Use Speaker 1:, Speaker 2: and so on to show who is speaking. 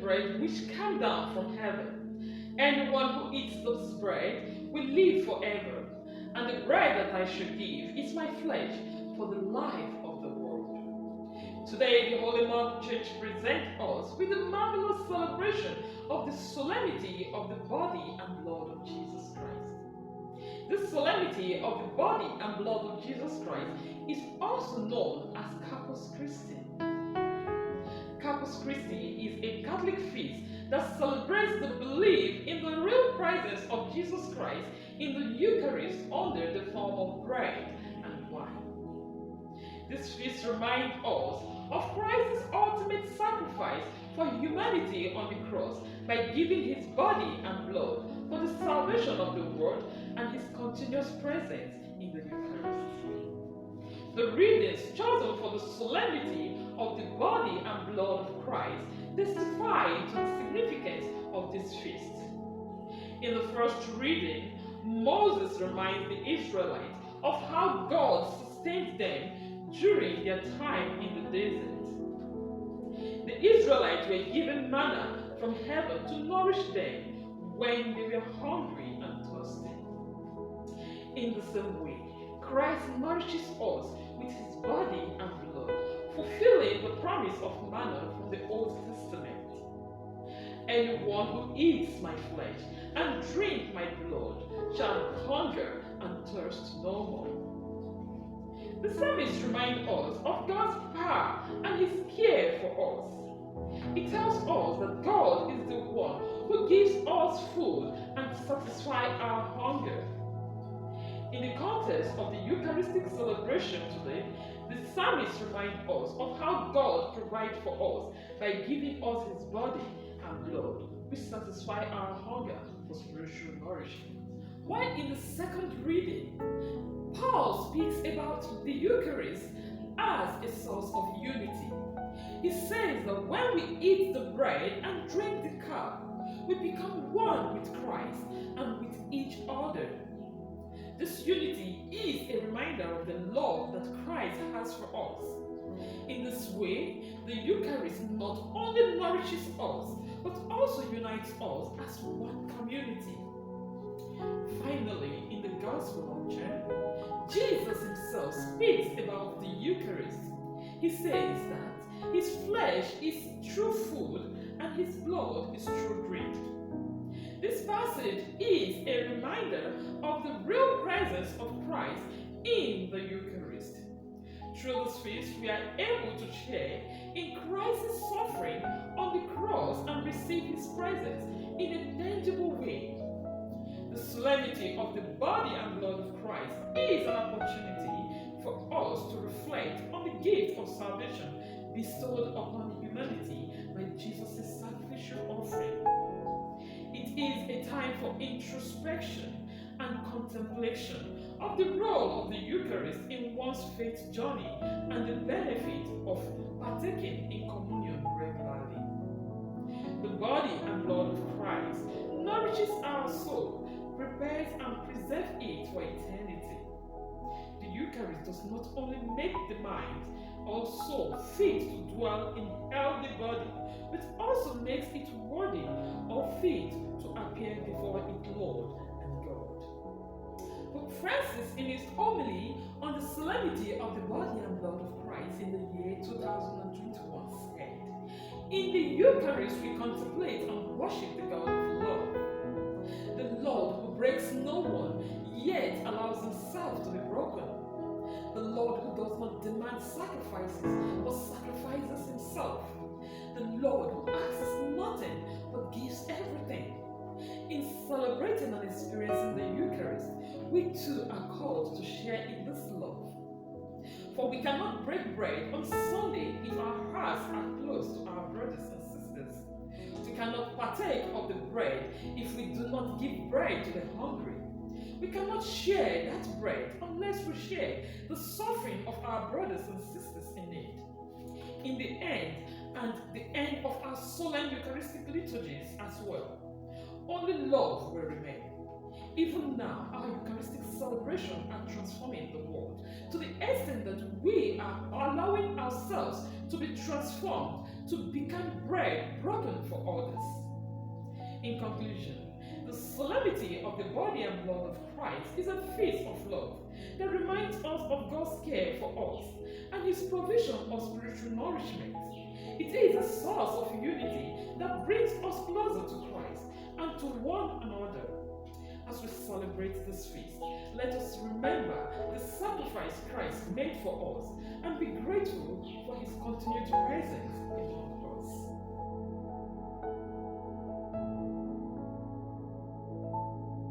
Speaker 1: bread which came down from heaven. Anyone who eats this bread will live forever. And the bread that I shall give is my flesh for the life of the world. Today, the Holy Mother Church presents us with the marvelous celebration of the solemnity of the body and blood of Jesus Christ. This solemnity of the body and blood of Jesus Christ is also known as Corpus Christi. Corpus Christi is a Catholic feast that celebrates the belief in the real presence of Jesus Christ in the Eucharist under the form of bread and wine. This feast reminds us of Christ's ultimate sacrifice for humanity on the cross by giving his body and blood for the salvation of the world and his continuous presence in the Eucharist. The readings chosen for the solemnity of the body and blood of Christ testify to the significance of this feast. In the first reading, Moses reminds the Israelites of how God sustained them during their time in the desert. The Israelites were given manna from heaven to nourish them when they were hungry and thirsty. In the same way, Christ nourishes us with his body and blood, fulfilling the promise of manna from the Old Testament. Anyone who eats my flesh and drinks my blood shall hunger and thirst no more. The psalmist reminds us of God's power and his care for us. It tells us that God is the one who gives us food and satisfies our hunger. In the context of the Eucharistic celebration today, the psalmist reminds us of how God provides for us by giving us his body and blood, which satisfy our hunger for spiritual nourishment. While in the second reading, Paul speaks about the Eucharist as a source of unity. He says that when we eat the bread and drink the cup, we become one with Christ and with each other. This unity is a reminder of the love that Christ has for us. In this way, the Eucharist not only nourishes us, but also unites us as one community. Finally, in the Gospel of John, Jesus himself speaks about the Eucharist. He says that his flesh is true food and his blood is true drink. This passage is a reminder of the real presence of Christ in the Eucharist. Through this feast, we are able to share in Christ's suffering on the cross and receive his presence in a tangible way. The solemnity of the body and blood of Christ is an opportunity for us to reflect on the gift of salvation bestowed upon humanity by Jesus' sacrificial offering. It is a time for introspection and contemplation of the role of the Eucharist in one's faith journey and the benefit of partaking in communion regularly. The body and blood of Christ nourishes our soul, prepares and preserves it for eternity. The Eucharist does not only make the mind or soul fit to dwell in healthy body, but also makes it worthy or fit to appear before its Lord and God. Pope Francis, in his homily on the solemnity of the body and blood of Christ in the year 2021, said, "In the Eucharist we contemplate and worship the God of love, the Lord who breaks no one, yet allows himself to be broken, the Lord who does not demand sacrifices, but sacrifices himself, the Lord who asks nothing, but gives everything." In celebrating and experiencing the Eucharist, we too are called to share in this love. For we cannot break bread on Sunday if our hearts are close to our brothers and sisters. We cannot partake of the bread if we do not give bread to the hungry. We cannot share that bread unless we share the suffering of our brothers and sisters in need. In the end, and the end of our solemn Eucharistic liturgies as well, only love will remain. Even now, our Eucharistic celebrations are transforming the world to the extent that we are allowing ourselves to be transformed to become bread broken for others. In conclusion, the solemnity of the body and blood of Christ is a feast of love that reminds us of God's care for us and His provision of spiritual nourishment. It is a source of unity that brings us closer to Christ and to one another. As we celebrate this feast, let us remember the sacrifice Christ made for us and be grateful for His continued presence among us.